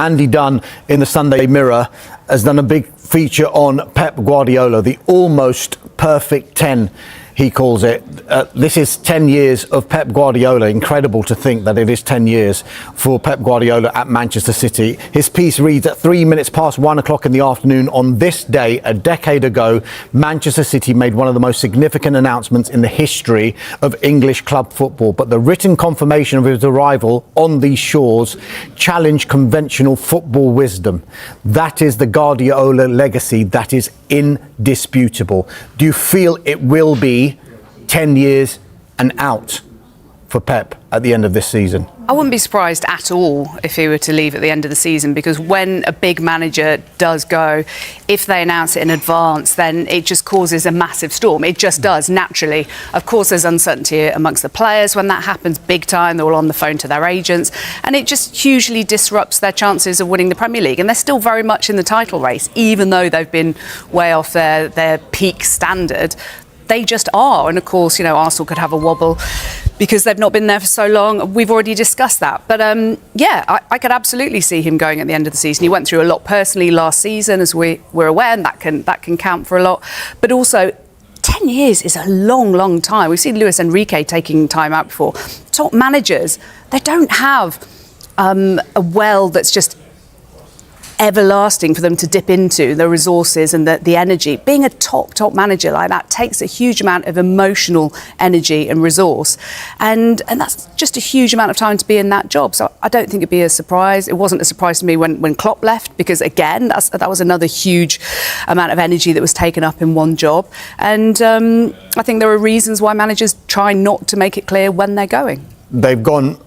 Andy Dunn in the Sunday Mirror has done a big feature on Pep Guardiola, the almost perfect 10, he calls it. This is 10 years of Pep Guardiola. Incredible to think that it is 10 years for Pep Guardiola at Manchester City. His piece reads, at 3 minutes past 1 o'clock in the afternoon on this day, a decade ago, Manchester City made one of the most significant announcements in the history of English club football. But the written confirmation of his arrival on these shores challenged conventional football wisdom. That is the Guardiola legacy that is indisputable. Do you feel it will be 10 years and out for Pep at the end of this season? I wouldn't be surprised at all if he were to leave at the end of the season, because when a big manager does go, if they announce it in advance, then it just causes a massive storm. It just does, naturally. Of course, there's uncertainty amongst the players when that happens, big time. They're all on the phone to their agents, and it just hugely disrupts their chances of winning the Premier League. And they're still very much in the title race, even though they've been way off their peak standard. They just are. And of course, you know, Arsenal could have a wobble because they've not been there for so long. We've already discussed that. But I could absolutely see him going at the end of the season. He went through a lot personally last season, as we're aware, and that can count for a lot. But also, 10 years is a long, long time. We've seen Luis Enrique taking time out before. Top managers, they don't have a well that's just everlasting for them to dip into, the resources and the energy. Being a top manager like that takes a huge amount of emotional energy and resource, and that's just a huge amount of time to be in that job. So I don't think it'd be a surprise. It wasn't a surprise to me when Klopp left, because again, that was another huge amount of energy that was taken up in one job. And I think there are reasons why managers try not to make it clear when they're going. They've gone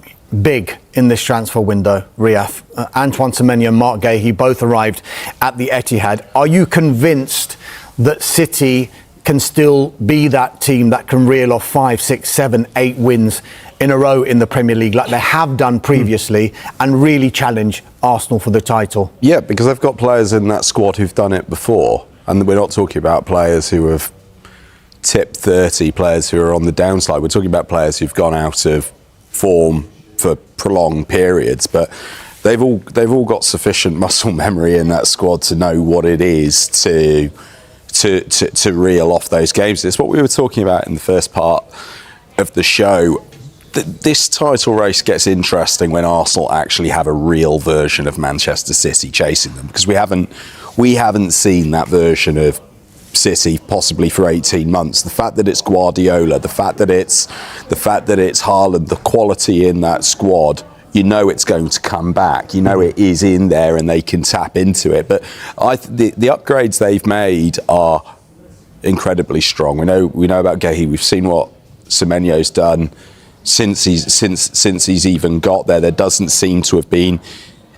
big in this transfer window, Riaf. Antoine Semenyo and Mark Gahey both arrived at the Etihad. Are you convinced that City can still be that team that can reel off 5, 6, 7, 8 wins in a row in the Premier League like they have done previously and really challenge Arsenal for the title? Yeah, because they've got players in that squad who've done it before, and we're not talking about players who have tipped 30, players who are on the downside. We're talking about players who've gone out of form for prolonged periods, but they've all got sufficient muscle memory in that squad to know what it is to reel off those games. It's what we were talking about in the first part of the show. This title race gets interesting when Arsenal actually have a real version of Manchester City chasing them, because we haven't seen that version of City possibly for 18 months. The fact that it's Guardiola, the fact that it's Haaland, the quality in that squad, you know it's going to come back. You know it is in there and they can tap into it. But the upgrades they've made are incredibly strong. We know about Gahey. We've seen what Semenyo's done since he's even got there. There doesn't seem to have been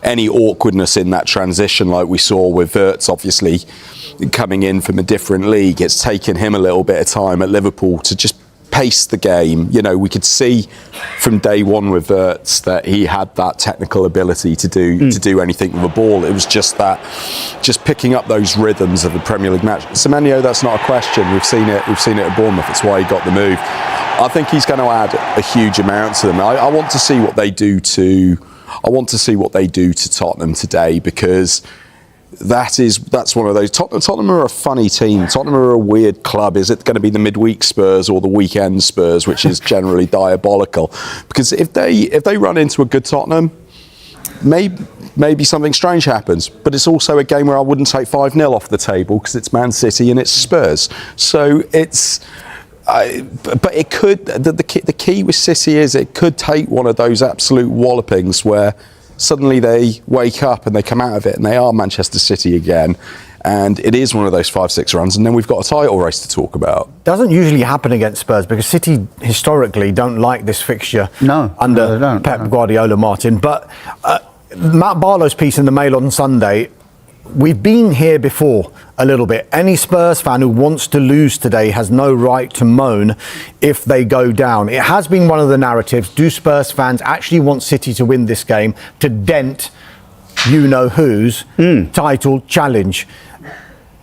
any awkwardness in that transition like we saw with Wirtz, obviously coming in from a different league. It's taken him a little bit of time at Liverpool to just pace the game. You know, we could see from day one with Wirtz that he had that technical ability to do anything with a ball. It was just picking up those rhythms of a Premier League match. Semenyo, that's not a question. We've seen it at Bournemouth. It's why he got the move. I think he's going to add a huge amount to them. I want to see what they do to Tottenham today, because that's one of those. Tottenham are a funny team. Tottenham are a weird club. Is it going to be the midweek Spurs or the weekend Spurs, which is generally diabolical? Because if they run into a good Tottenham, maybe something strange happens. But it's also a game where I wouldn't take 5-0 off the table, because it's Man City and it's Spurs. So it's. But it could. The key with City is it could take one of those absolute wallopings where suddenly they wake up and they come out of it and they are Manchester City again, and it is one of those 5-6 runs, and then we've got a title race to talk about. Doesn't usually happen against Spurs, because City historically don't like this fixture under Pep Guardiola, Martin. But Matt Barlow's piece in the Mail on Sunday, we've been here before a little bit. Any Spurs fan who wants to lose today has no right to moan if they go down. It has been one of the narratives. Do Spurs fans actually want City to win this game to dent you-know-who's title challenge?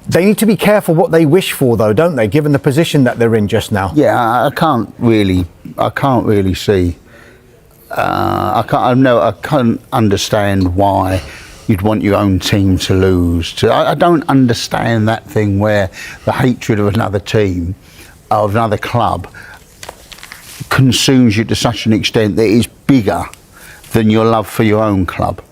They need to be careful what they wish for, though, don't they, given the position that they're in just now? Yeah, I can't really see. I can't understand why you'd want your own team to lose. I don't understand that thing where the hatred of another team, of another club, consumes you to such an extent that it is bigger than your love for your own club.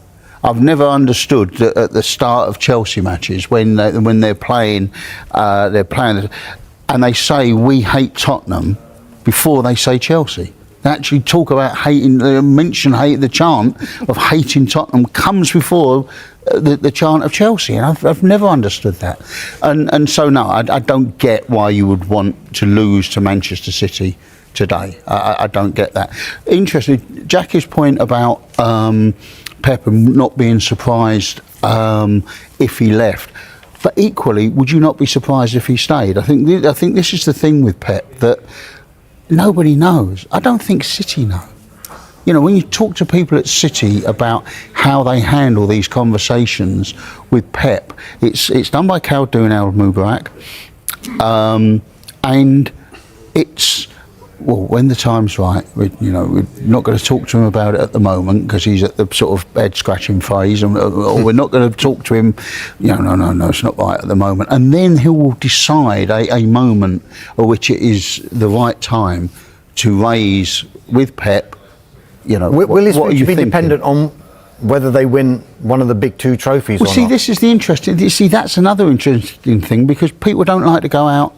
I've never understood that at the start of Chelsea matches when they're playing and they say we hate Tottenham before they say Chelsea. They actually talk about hating, they mention hate, the chant of hating Tottenham comes before the chant of Chelsea, and I've never understood that. And so no, I don't get why you would want to lose to Manchester City today. I don't get that. Interesting, Jackie's point about Pep and not being surprised if he left. But equally, would you not be surprised if he stayed? I think this is the thing with Pep, that nobody knows. I don't think City know. You know, when you talk to people at City about how they handle these conversations with Pep, it's done by Khaldoon Al-Mubarak, and it's, well, when the time's right, we're not going to talk to him about it at the moment because he's at the sort of head-scratching phase, or we're not going to talk to him, no, it's not right at the moment. And then he will decide a moment at which it is the right time to raise with Pep, will his future be dependent on whether they win one of the big two trophies or not? This is the interesting, that's another interesting thing, because people don't like to go out.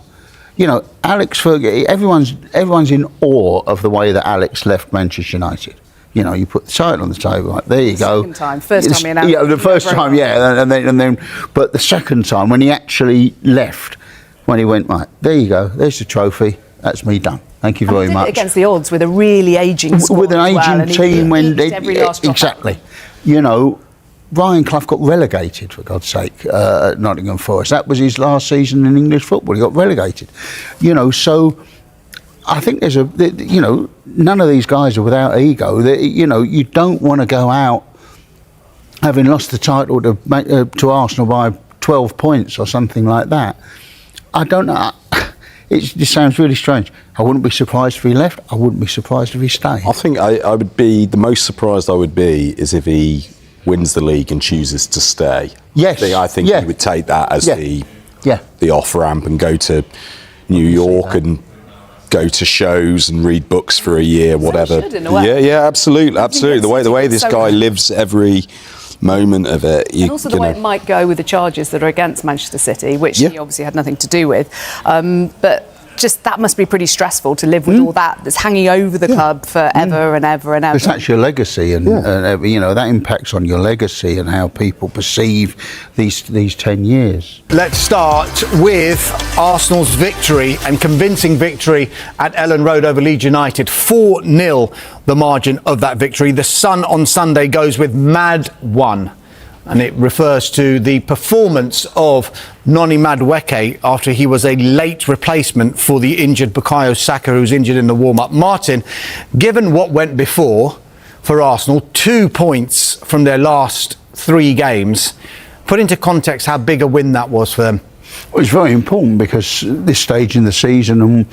Alex Ferguson, everyone's in awe of the way that Alex left Manchester United. You put the title on the table, right, there you go. Second time, first time he announced. Yeah, the first time, yeah, and then, but the second time when he actually left, when he went, right, there you go, there's the trophy, that's me done. Thank you very much. Against the odds with a really ageing squad, with an aging team, when every last exactly, Ryan Clough got relegated, for God's sake, at Nottingham Forest. That was his last season in English football. He got relegated. So I think there's none of these guys are without ego. You don't want to go out having lost the title to Arsenal by 12 points or something like that. I don't know. It just sounds really strange. I wouldn't be surprised if he left. I wouldn't be surprised if he stayed. I think I would be, the most surprised I would be is if he wins the league and chooses to stay. Yes. I think he would take that as the off-ramp and go to New York and go to shows and read books for a year, whatever. So should, in a way. Yeah, absolutely. The way this guy lives every moment of it. And also the way it might go with the charges that are against Manchester City, which he obviously had nothing to do with. But just that must be pretty stressful to live with all that's hanging over the club forever and ever and ever. It's actually a legacy, and that impacts on your legacy and how people perceive these 10 years. Let's start with Arsenal's victory, and convincing victory at Ellen Road over Leeds United. 4-0 the margin of that victory. The Sun on Sunday goes with Mad 1. And it refers to the performance of Noni Madueke after he was a late replacement for the injured Bukayo Saka, who's injured in the warm-up. Martin, given what went before for Arsenal, 2 points from their last 3 games, put into context how big a win that was for them. Well, it's very important because this stage in the season,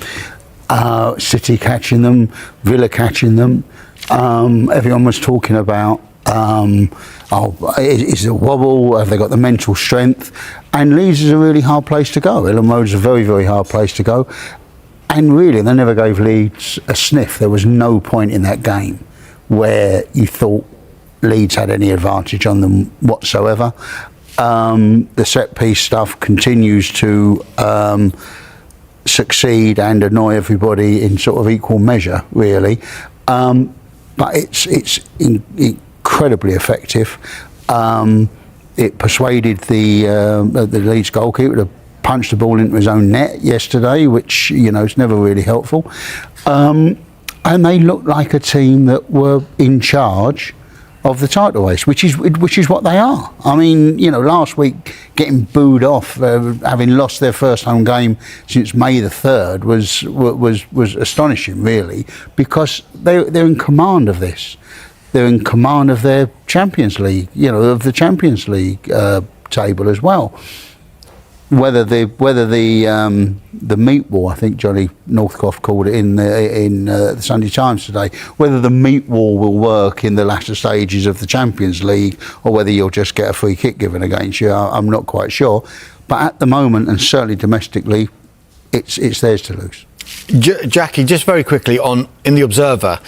and City catching them, Villa catching them, everyone was talking about is it a wobble? Have they got the mental strength? And Leeds is a really hard place to go. Ellen Road is a very, very hard place to go. And really, they never gave Leeds a sniff. There was no point in that game where you thought Leeds had any advantage on them whatsoever. The set-piece stuff continues to succeed and annoy everybody in sort of equal measure, really. But it's incredibly effective. It persuaded the Leeds goalkeeper to punch the ball into his own net yesterday, which is never really helpful. And they looked like a team that were in charge of the title race, which is what they are. I mean, last week getting booed off, having lost their first home game since May the 3rd was astonishing, really, because they're in command of this. They're in command of their Champions League, of the Champions League table as well. whether the meat war, I think Johnny Northcroft called it in the Sunday Times today, whether the meat war will work in the latter stages of the Champions League or whether you'll just get a free kick given against you, I'm not quite sure. But at the moment, and certainly domestically, it's theirs to lose. Jackie, just very quickly in the Observer,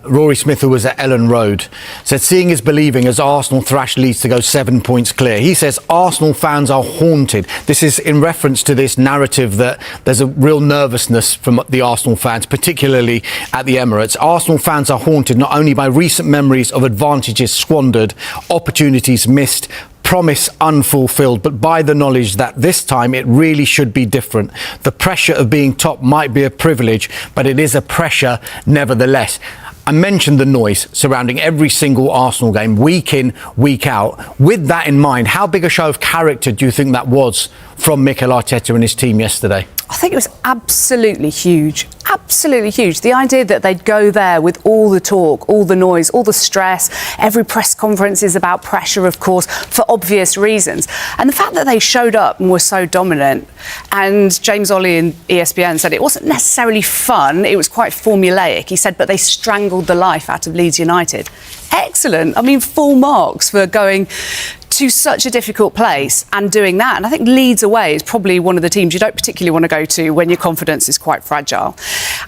Rory Smith, who was at Ellen Road, said seeing is believing as Arsenal thrash Leeds to go 7 points clear. He says Arsenal fans are haunted. This is in reference to this narrative that there's a real nervousness from the Arsenal fans, particularly at the Emirates. Arsenal fans are haunted not only by recent memories of advantages squandered, opportunities missed, promise unfulfilled, but by the knowledge that this time it really should be different. The pressure of being top might be a privilege, but it is a pressure nevertheless. I mentioned the noise surrounding every single Arsenal game, week in, week out. With that in mind, how big a show of character do you think that was from Mikel Arteta and his team yesterday? I think it was absolutely huge. Absolutely huge. The idea that they'd go there with all the talk, all the noise, all the stress, every press conference is about pressure, of course, for obvious reasons. And the fact that they showed up and were so dominant, and James Ollie in ESPN said it wasn't necessarily fun, it was quite formulaic. He said, but they strangled the life out of Leeds United. Excellent. I mean, full marks for going to such a difficult place and doing that. And I think Leeds away is probably one of the teams you don't particularly want to go to when your confidence is quite fragile.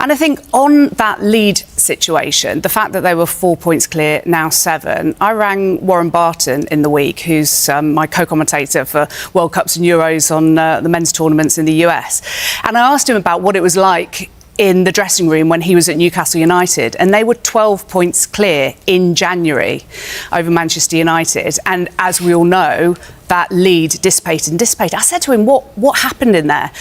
And I think on that lead situation, the fact that they were 4 points clear, now 7, I rang Warren Barton in the week, who's my co-commentator for World Cups and Euros on the men's tournaments in the US. And I asked him about what it was like in the dressing room when he was at Newcastle United, and they were 12 points clear in January over Manchester United. And as we all know, that lead dissipated. I said to him, what happened in there?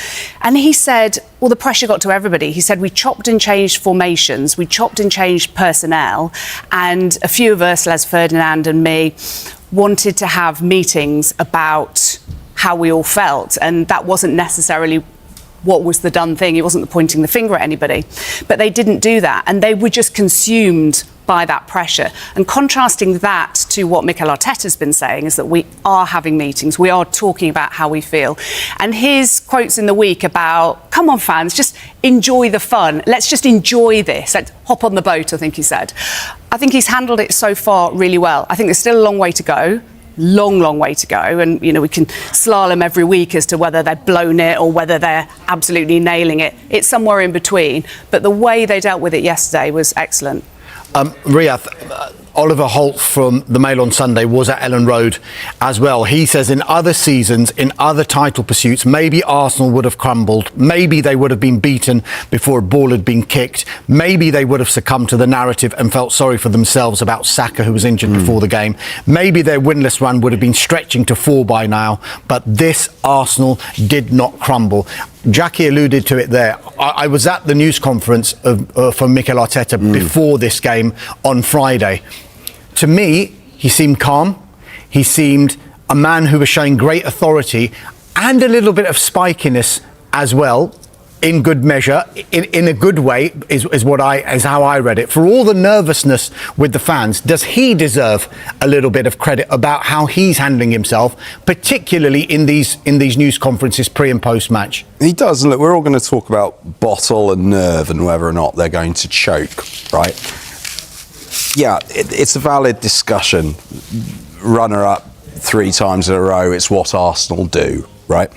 And he said, well, the pressure got to everybody. He said, we chopped and changed formations, we chopped and changed personnel, and a few of us, Les Ferdinand and me, wanted to have meetings about how we all felt, and that wasn't necessarily what was the done thing. It wasn't the pointing the finger at anybody. But they didn't do that, and they were just consumed by that pressure. And contrasting that to what Mikel Arteta's been saying is that we are having meetings, we are talking about how we feel. And his quotes in the week about, come on fans, just enjoy the fun. Let's just enjoy this. Let's hop on the boat, I think he said. I think he's handled it so far really well. I think there's still a long way to go. Long way to go, and you know we can slalom every week as to whether they've blown it or whether they're absolutely nailing it. It's somewhere in between, but the way they dealt with it yesterday was excellent. Riyadh, Oliver Holt from the Mail on Sunday was at Ellen Road as well. He says in other seasons, in other title pursuits, maybe Arsenal would have crumbled. Maybe they would have been beaten before a ball had been kicked. Maybe they would have succumbed to the narrative and felt sorry for themselves about Saka, who was injured before the game. Maybe their winless run would have been stretching to 4 by now. But this Arsenal did not crumble. Jackie alluded to it there. I was at the news conference from Mikel Arteta before this game on Friday. To me, he seemed calm. He seemed a man who was showing great authority and a little bit of spikiness as well, in good measure, in a good way, is how I read it. For all the nervousness with the fans, does he deserve a little bit of credit about how he's handling himself, particularly in these news conferences pre and post match? He does. Look, we're all going to talk about bottle and nerve and whether or not they're going to choke, right? Yeah, it's a valid discussion. Runner-up 3 times in a row, it's what Arsenal do, right?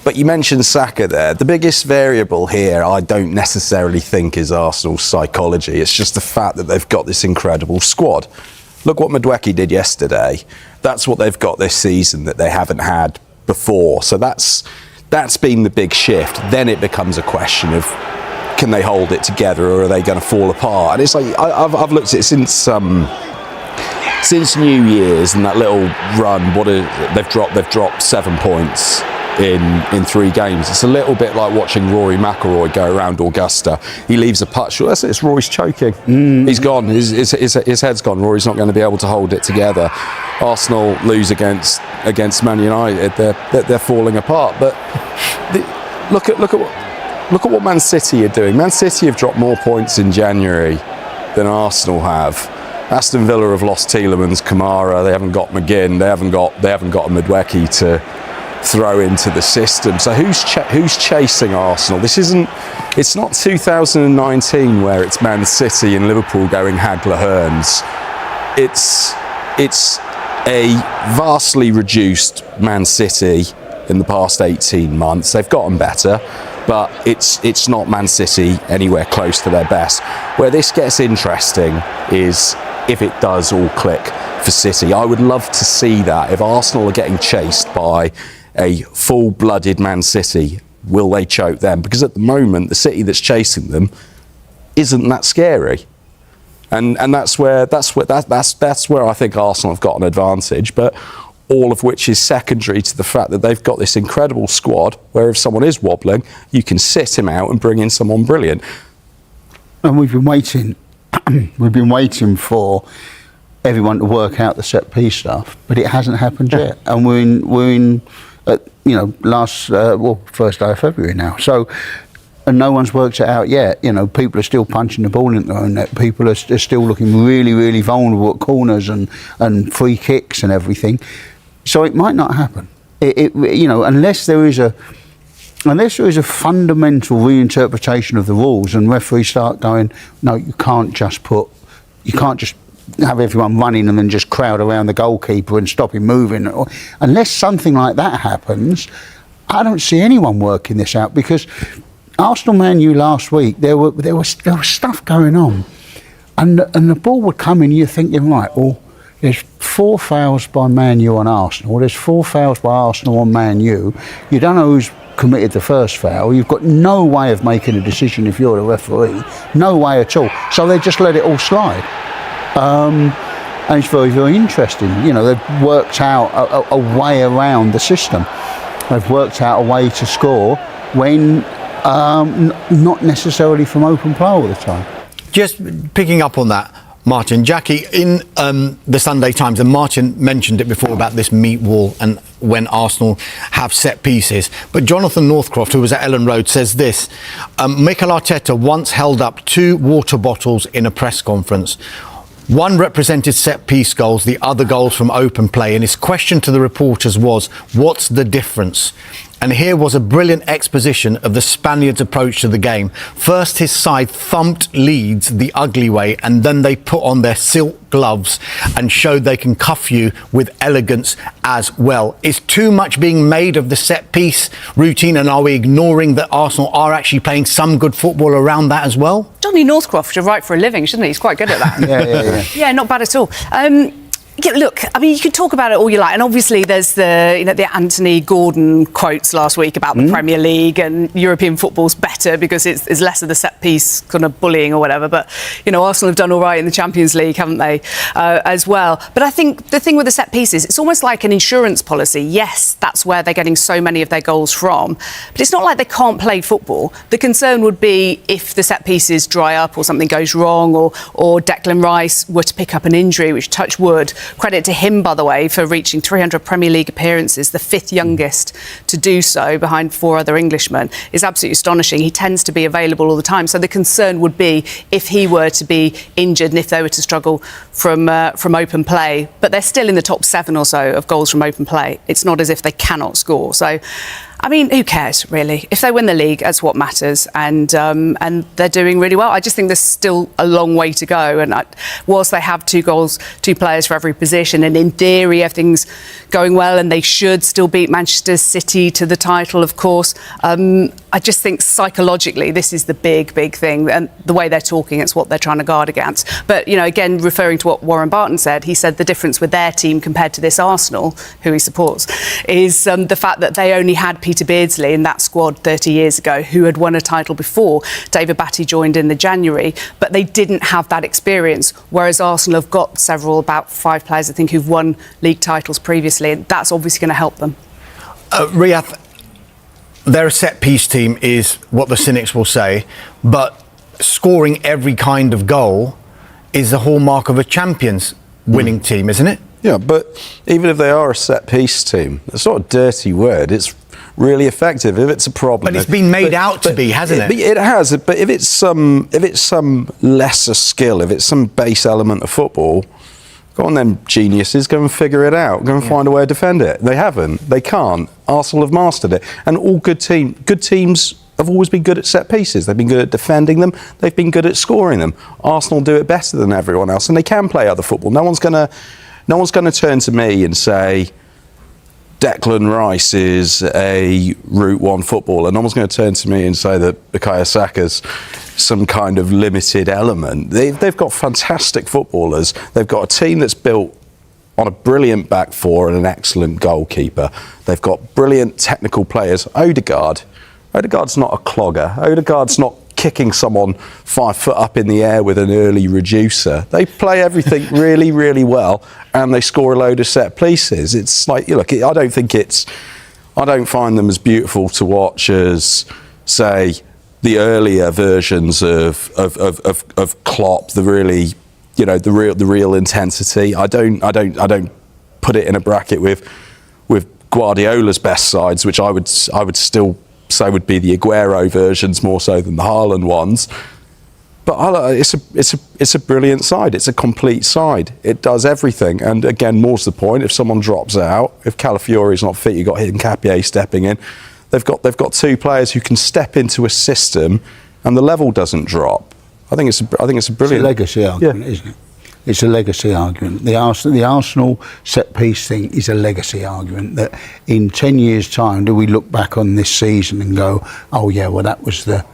But you mentioned Saka there. The biggest variable here, I don't necessarily think, is Arsenal's psychology. It's just the fact that they've got this incredible squad. Look what Madueke did yesterday. That's what they've got this season that they haven't had before. So that's been the big shift. Then it becomes a question of, can they hold it together or are they going to fall apart? And it's like, I've looked at it since New Year's and that little run. They've dropped 7 points in 3 games. It's a little bit like watching Rory McIlroy go around Augusta. He leaves a putt short. That's it. It's Rory's choking. He's gone. His head's gone. Rory's not going to be able to hold it together. Arsenal lose against Man United. They're falling apart. But look at what Man City are doing. Man City have dropped more points in January than Arsenal have. Aston Villa have lost Tielemans, Kamara. They haven't got McGinn. They haven't got a Madueke throw into the system. So who's chasing Arsenal? It's not 2019 where it's Man City and Liverpool going Hagler-Hearns. It's a vastly reduced Man City in the past 18 months. They've gotten better, but it's not Man City anywhere close to their best. Where this gets interesting is if it does all click for City. I would love to see that. If Arsenal are getting chased by a full-blooded Man City, will they choke them? Because at the moment, the City that's chasing them isn't that scary, and that's where I think Arsenal have got an advantage. But all of which is secondary to the fact that they've got this incredible squad where if someone is wobbling, you can sit him out and bring in someone brilliant. And we've been waiting for everyone to work out the set piece stuff, but it hasn't happened yet. And we're in first day of February now. So, and no one's worked it out yet. People are still punching the ball into their own net. People are still looking really, really vulnerable at corners and free kicks and everything. So it might not happen. Unless there is a fundamental reinterpretation of the rules and referees start going, no, you can't just have everyone running and then just crowd around the goalkeeper and stop him moving. Unless something like that happens, I don't see anyone working this out, because Arsenal Man U last week, there was stuff going on, and the ball would come in. You're thinking, right, well, there's 4 fouls by Man U on Arsenal. There's 4 fouls by Arsenal on Man U. You don't know who's committed the first foul. You've got no way of making a decision if you're the referee. No way at all. So they just let it all slide. And it's very, very interesting. They've worked out a way around the system. They've worked out a way to score when not necessarily from open play all the time. Just picking up on that, Martin, Jackie, in the Sunday Times, and Martin mentioned it before about this meat wall and when Arsenal have set pieces. But Jonathan Northcroft, who was at Ellen Road, says this: Mikel Arteta once held up 2 water bottles in a press conference. One represented set-piece goals, the other goals from open play. And his question to the reporters was, what's the difference? And here was a brilliant exposition of the Spaniards' approach to the game. First, his side thumped Leeds the ugly way, and then they put on their silk gloves and showed they can cuff you with elegance as well. Is too much being made of the set-piece routine, and are we ignoring that Arsenal are actually playing some good football around that as well? Johnny Northcroft should write for a living, shouldn't he? He's quite good at that. Yeah. Yeah, not bad at all. Yeah, look, I mean, you can talk about it all you like, and obviously there's the Anthony Gordon quotes last week about the Premier League and European football's better because it's less of the set piece kind of bullying or whatever. But Arsenal have done all right in the Champions League, haven't they, as well? But I think the thing with the set pieces, it's almost like an insurance policy. Yes, that's where they're getting so many of their goals from, but it's not like they can't play football. The concern would be if the set pieces dry up or something goes wrong, or Declan Rice were to pick up an injury, which, touch wood. Credit to him, by the way, for reaching 300 Premier League appearances, the 5th youngest to do so behind 4 other Englishmen, is absolutely astonishing. He tends to be available all the time. So the concern would be if he were to be injured and if they were to struggle from open play. But they're still in the top 7 or so of goals from open play. It's not as if they cannot score. So, I mean, who cares, really? If they win the league, that's what matters. And they're doing really well. I just think there's still a long way to go. And whilst they have 2 players for every position, and in theory everything's going well and they should still beat Manchester City to the title, of course, I just think psychologically this is the big thing. And the way they're talking, it's what they're trying to guard against. But, again, referring to what Warren Barton said, he said the difference with their team compared to this Arsenal, who he supports, is the fact that they only had Peter Beardsley in that squad 30 years ago, who had won a title before. David Batty joined in the January, but they didn't have that experience, whereas Arsenal have got about 5 players, I think, who've won league titles previously, and that's obviously going to help them. Riyadh, their set-piece team is what the cynics will say, but scoring every kind of goal is the hallmark of a Champions winning team, isn't it? Yeah, but even if they are a set-piece team, it's not a dirty word. It's really effective if it's a problem. But it's been made out to be, hasn't it? It has. But if it's some lesser skill, if it's some base element of football, Go on then, geniuses, go and figure it out. Go and find a way to defend it. They haven't. They can't. Arsenal have mastered it. And all good teams have always been good at set pieces. They've been good at defending them. They've been good at scoring them. Arsenal do it better than everyone else, and they can play other football. No one's gonna turn to me and say Declan Rice is a Route 1 footballer. No one's going to turn to me and say that Bukayo Saka's some kind of limited element. They've got fantastic footballers. They've got a team that's built on a brilliant back four and an excellent goalkeeper. They've got brilliant technical players. Odegaard's not a clogger. Odegaard's not kicking someone 5 foot up in the air with an early reducer. They play everything really, really well, and they score a load of set pieces. It's like, look, I don't find them as beautiful to watch as, say, the earlier versions of Klopp. The really, the real intensity. I don't put it in a bracket with Guardiola's best sides, which I would still say would be the Aguero versions more so than the Haaland ones. But it's a brilliant side. It's a complete side. It does everything. And again, more to the point, if someone drops out, if Calafiori's not fit, you've got Nketiah stepping in. They've got 2 players who can step into a system, and the level doesn't drop. I think it's a brilliant. It's a legacy argument, isn't it? It's a legacy argument. The Arsenal set piece thing is a legacy argument that in 10 years' time, do we look back on this season and go, oh yeah, well that was the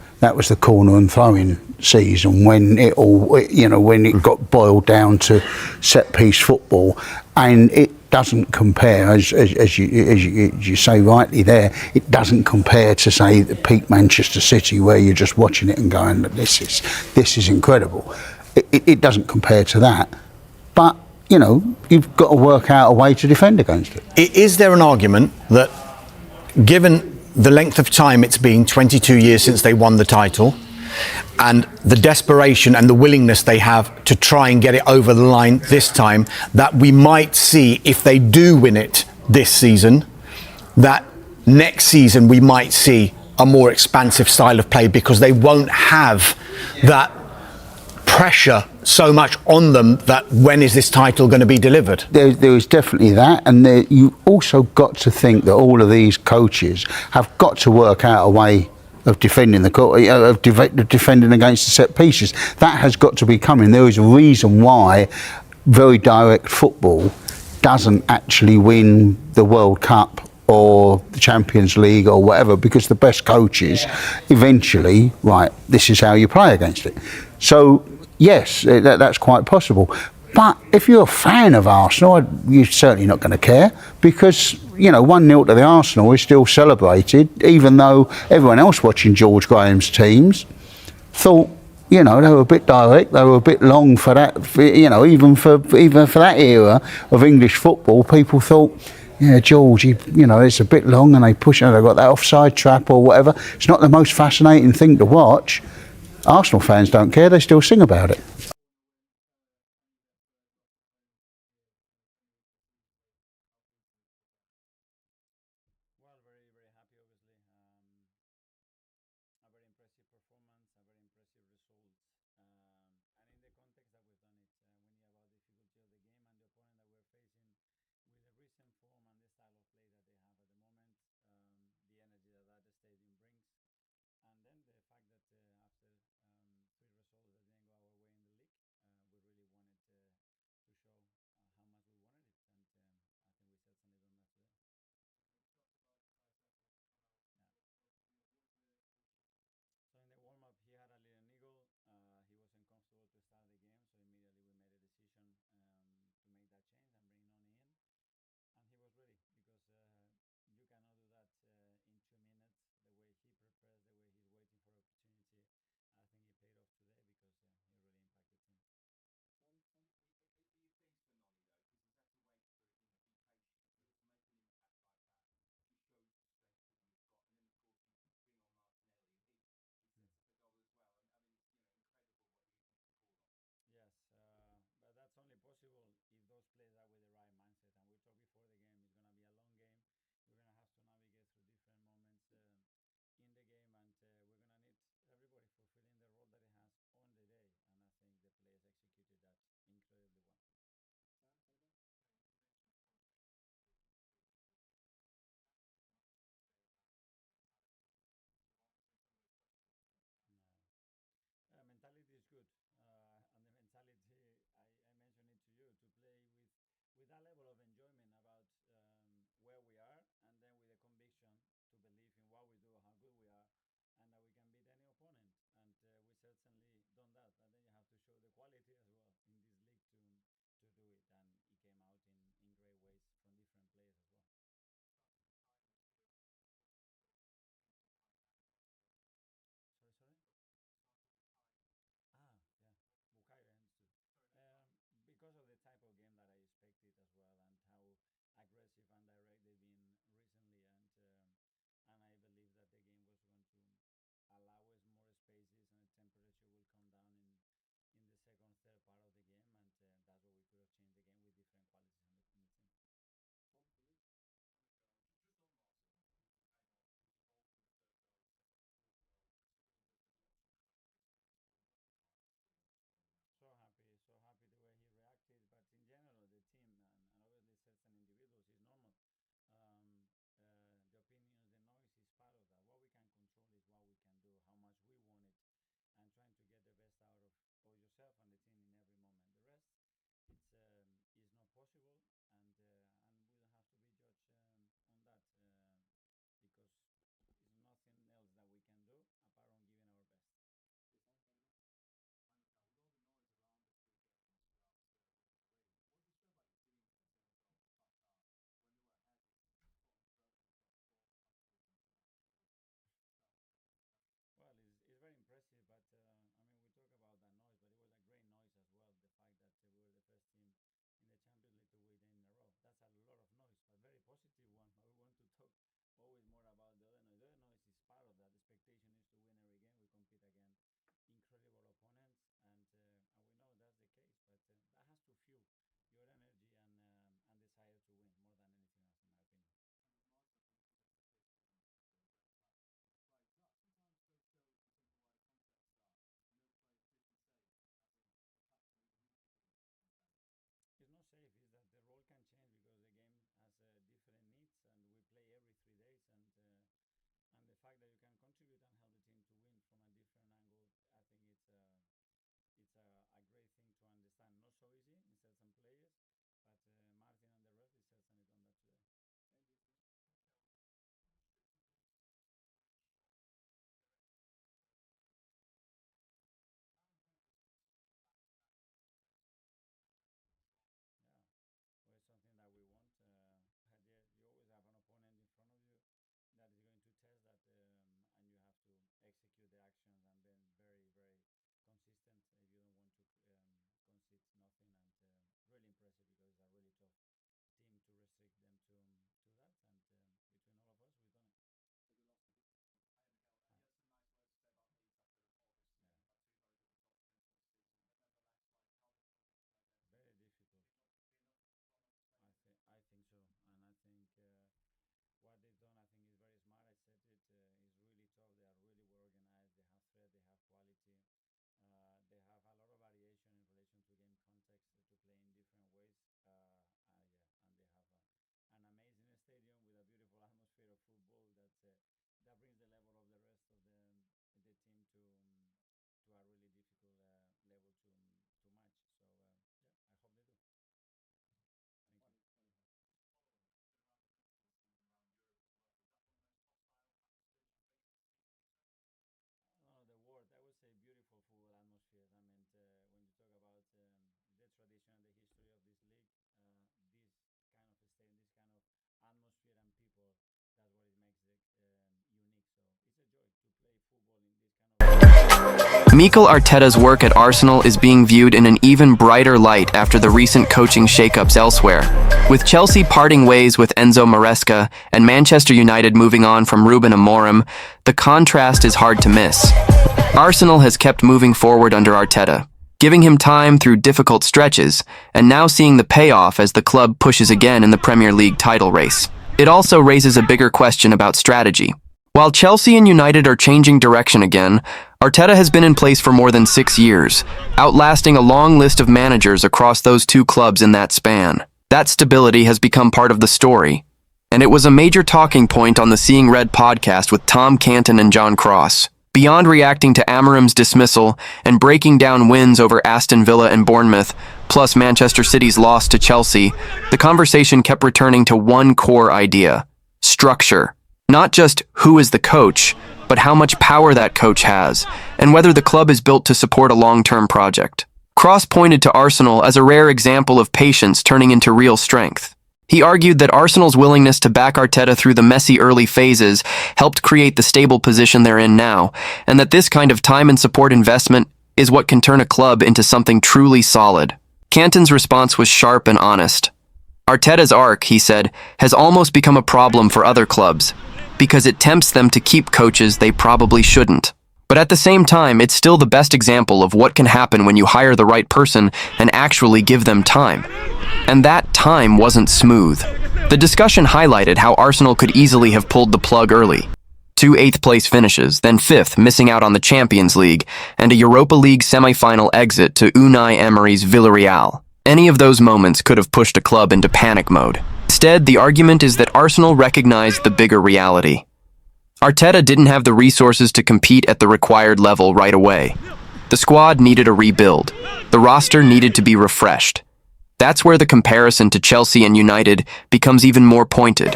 corner and throwing season when it all, when it got boiled down to set piece football, and it doesn't compare, as you say rightly there, it doesn't compare to say the peak Manchester City where you're just watching it and going, this is incredible. It doesn't compare to that, but you've got to work out a way to defend against it. Is there an argument that, given the length of time it's been, 22 years since they won the title, and the desperation and the willingness they have to try and get it over the line this time, that we might see, if they do win it this season, that next season we might see a more expansive style of play because they won't have that pressure so much on them that when is this title going to be delivered? There is definitely that, and you also got to think that all of these coaches have got to work out a way of defending defending against the set pieces. That has got to be coming. There is a reason why very direct football doesn't actually win the World Cup or the Champions League or whatever, because the best coaches eventually, right, this is how you play against it. So yes, that's quite possible. But if you're a fan of Arsenal, you're certainly not going to care, because 1-0 to the Arsenal is still celebrated, even though everyone else watching George Graham's teams thought they were a bit direct, they were a bit long for that. Even for that era of English football, people thought, yeah, George, it's a bit long, and they push, and they've got that offside trap or whatever. It's not the most fascinating thing to watch. Arsenal fans don't care; they still sing about it. Well, very, very happy, obviously. A very impressive performance, a very impressive result. And in the context that we've done it, we knew about the difficulty of the game and the opponent that we're facing with the recent form and the style of play that they have at the moment, the energy that the stadium brings. And then the fact that after 3 results that didn't go our way in the league, we really wanted to show how much we wanted it. And I think we certainly done that today. So in the warm-up, he had a little niggle. He wasn't comfortable to start the game, so immediately we made a decision to make that change and bring on Ian. And he was ready, because you cannot do that in 2 minutes. The way he prepares, the way he's waiting for opportunity, I think it paid off today, because he really impacted the team. Yes, but that's only possible if those players are with the right mindset. And we talked before the game, it's going to be a long game. We're going to have to navigate through different moments in the game, and we're going to need everybody fulfilling the role that it has on the day. And I think the players executed that incredibly well. but then you have to show the quality as well in this league to do it, and it came out in great ways from different players as well. Sorry. Yeah, Bukayo, I understood. Because of the type of game that I expected as well, and how aggressive and direct they've been recently, and I believe that the game was going to allow us more spaces, and the temperature will come down in the second, third part of the game, and that's what we could have changed the game with different qualities in the team. So happy the way he reacted. But in general, the team, and obviously certain individuals, is normal. The opinions, the noise is part of that. What we can control is what we can do, how much we want it, and trying to get the best out of yourself and the team in every moment. The rest, is not possible, and we don't have to be judged on that, because there's nothing else that we can do apart from giving our best. Well, it's very impressive, but I mean, we talk about that noise, but it was a great noise as well. The fact that we were the first team in the Champions League to win in a row. That's a lot of noise, but very positive one. But we want to talk always more about the other noise. The other noise is part of that. The expectation is to win every game. We compete against incredible opponents, and we know that's the case. But that has to fuel your energy and desire to win more than anything else, in my opinion. It's not safe. Is that the role can change because the game has different needs, and we play every 3 days, and the fact that you can contribute and help the team to win from a different angle, I think it's a great thing to understand. Not so easy in certain players, but Martin and the rest is certainly done that today. Yeah, well, it's something that we want. But yeah, you always have an opponent in front of you that is going to test that, and you have to execute the actions and then very, very consistent if you don't want to concede nothing. And really impressive because it's a really tough team to restrict them to that. And between all of us, we've done it. Very difficult. I think so, and I think what they've done, I think, is very smart. I said it is really tough. They are really well organized. They have threat. They have quality. They have a lot of variation in relation to game context to play in different ways. Yeah, and they have an amazing stadium with a beautiful atmosphere of football that brings the level of the rest of the team to a really difficult level to match. So yeah, I hope they do. Thank you. No, the word, I would say beautiful football atmosphere. I mean, when you talk about the tradition and the history of this league, this kind of stadium, this kind of atmosphere and people, that's what it makes it unique. So it's a joy to play football in this kind of. Mikel Arteta's work at Arsenal is being viewed in an even brighter light after the recent coaching shakeups elsewhere. With Chelsea parting ways with Enzo Maresca and Manchester United moving on from Ruben Amorim, the contrast is hard to miss. Arsenal has kept moving forward under Arteta, giving him time through difficult stretches, and now seeing the payoff as the club pushes again in the Premier League title race. It also raises a bigger question about strategy. While Chelsea and United are changing direction again, Arteta has been in place for more than 6 years, outlasting a long list of managers across those two clubs in that span. That stability has become part of the story, and it was a major talking point on the Seeing Red podcast with Tom Canton and John Cross. Beyond reacting to Amorim's dismissal and breaking down wins over Aston Villa and Bournemouth, plus Manchester City's loss to Chelsea, the conversation kept returning to one core idea: structure. Not just who is the coach, but how much power that coach has, and whether the club is built to support a long-term project. Cross pointed to Arsenal as a rare example of patience turning into real strength. He argued that Arsenal's willingness to back Arteta through the messy early phases helped create the stable position they're in now, and that this kind of time and support investment is what can turn a club into something truly solid. Canton's response was sharp and honest. Arteta's arc, he said, has almost become a problem for other clubs, because it tempts them to keep coaches they probably shouldn't. But at the same time, it's still the best example of what can happen when you hire the right person and actually give them time. And that time wasn't smooth. The discussion highlighted how Arsenal could easily have pulled the plug early. 2 eighth-place finishes, then 5th, missing out on the Champions League, and a Europa League semi-final exit to Unai Emery's Villarreal. Any of those moments could have pushed a club into panic mode. Instead, the argument is that Arsenal recognized the bigger reality. Arteta didn't have the resources to compete at the required level right away. The squad needed a rebuild. The roster needed to be refreshed. That's where the comparison to Chelsea and United becomes even more pointed.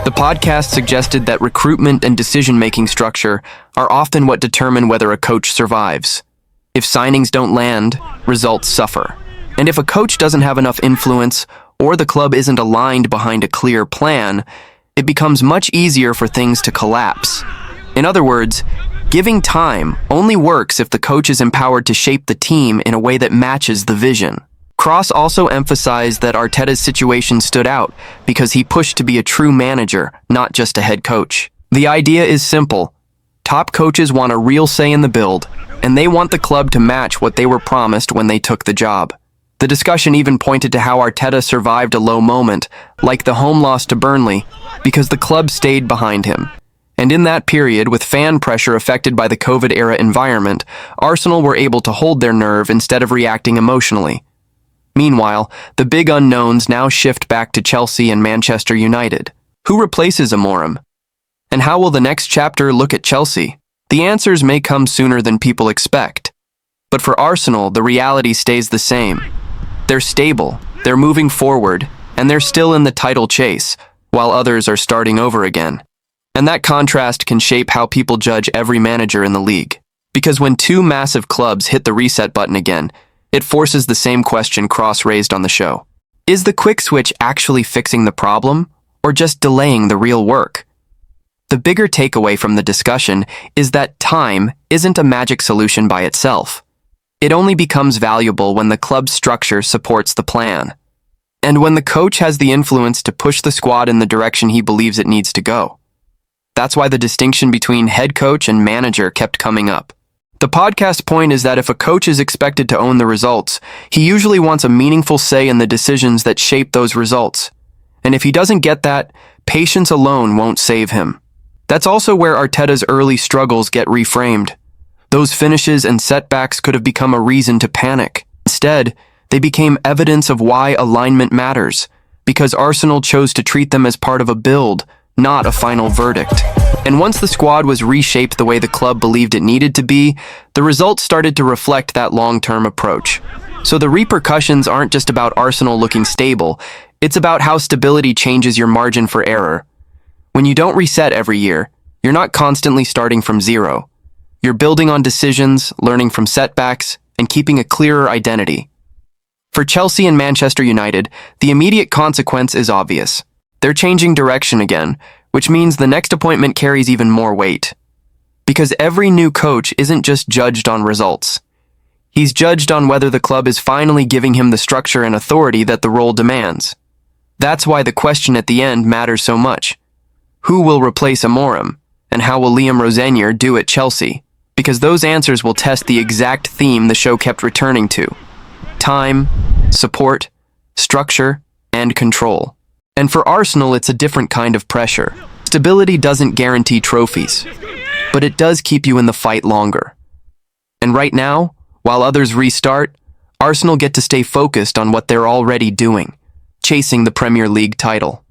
The podcast suggested that recruitment and decision-making structure are often what determine whether a coach survives. If signings don't land, results suffer. And if a coach doesn't have enough influence or the club isn't aligned behind a clear plan, it becomes much easier for things to collapse. In other words, giving time only works if the coach is empowered to shape the team in a way that matches the vision. Cross also emphasized that Arteta's situation stood out because he pushed to be a true manager, not just a head coach. The idea is simple. Top coaches want a real say in the build, and they want the club to match what they were promised when they took the job. The discussion even pointed to how Arteta survived a low moment, like the home loss to Burnley, because the club stayed behind him. And in that period, with fan pressure affected by the COVID-era environment, Arsenal were able to hold their nerve instead of reacting emotionally. Meanwhile, the big unknowns now shift back to Chelsea and Manchester United. Who replaces Amorim? And how will the next chapter look at Chelsea? The answers may come sooner than people expect. But for Arsenal, the reality stays the same. They're stable, they're moving forward, and they're still in the title chase, while others are starting over again. And that contrast can shape how people judge every manager in the league. Because when two massive clubs hit the reset button again, it forces the same question Cross raised on the show. Is the quick switch actually fixing the problem, or just delaying the real work? The bigger takeaway from the discussion is that time isn't a magic solution by itself. It only becomes valuable when the club's structure supports the plan, and when the coach has the influence to push the squad in the direction he believes it needs to go. That's why the distinction between head coach and manager kept coming up. The podcast point is that if a coach is expected to own the results, he usually wants a meaningful say in the decisions that shape those results. And if he doesn't get that, patience alone won't save him. That's also where Arteta's early struggles get reframed. Those finishes and setbacks could have become a reason to panic. Instead, they became evidence of why alignment matters, because Arsenal chose to treat them as part of a build, not a final verdict. And once the squad was reshaped the way the club believed it needed to be, the results started to reflect that long-term approach. So the repercussions aren't just about Arsenal looking stable, it's about how stability changes your margin for error. When you don't reset every year, you're not constantly starting from zero. You're building on decisions, learning from setbacks, and keeping a clearer identity. For Chelsea and Manchester United, the immediate consequence is obvious. They're changing direction again, which means the next appointment carries even more weight. Because every new coach isn't just judged on results. He's judged on whether the club is finally giving him the structure and authority that the role demands. That's why the question at the end matters so much. Who will replace Amorim, and how will Liam Rosenior do at Chelsea? Because those answers will test the exact theme the show kept returning to. Time, support, structure, and control. And for Arsenal, it's a different kind of pressure. Stability doesn't guarantee trophies, but it does keep you in the fight longer. And right now, while others restart, Arsenal get to stay focused on what they're already doing, chasing the Premier League title.